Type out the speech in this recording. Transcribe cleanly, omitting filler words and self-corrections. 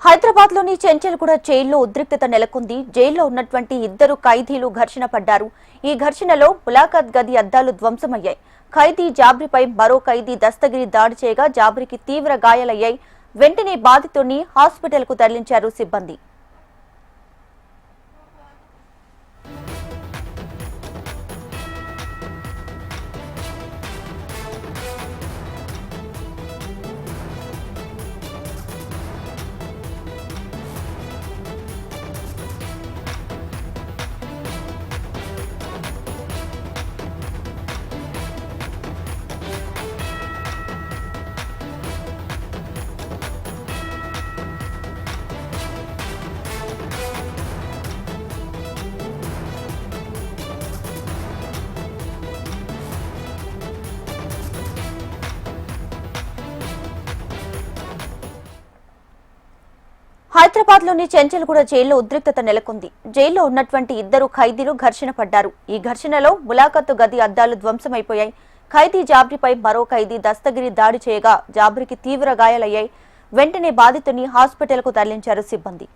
హైదరాబాద్ లోని చెంచల్గూడ జైల్లో ఉద్రిక్తత నెలకొంది. జైల్లో ఉన్నటువంటి ఇద్దరు ఖైదీలు ఘర్షణ పడ్డారు. ఈ ఘర్షణలో ములాఖాత్ గది అద్దాలు ధ్వంసమయ్యాయి. ఖైదీ జాబ్రీపై మరో ఖైదీ దస్తగిరి దాడి చేయగా జాబ్రీకి తీవ్ర గాయాలయ్యాయి. వెంటనే బాధితుడిని హాస్పిటల్ కు తరలించారు సిబ్బంది. హైదరాబాద్ లోని చెంచల్గూడ జైల్లో ఉద్రిక్తత నెలకొంది. జైల్లో ఉన్నటువంటి ఇద్దరు ఖైదీలు ఘర్షణ పడ్డారు. ఈ ఘర్షణలో ములాఖతు గది అద్దాలు ధ్వంసమైపోయాయి. ఖైదీ జాబ్రీపై మరో ఖైదీ దస్తగిరి దాడి చేయగా జాబ్రీకి తీవ్ర గాయాలయ్యాయి. వెంటనే బాధితుడిని హాస్పిటల్ కు తరలించారు సిబ్బంది.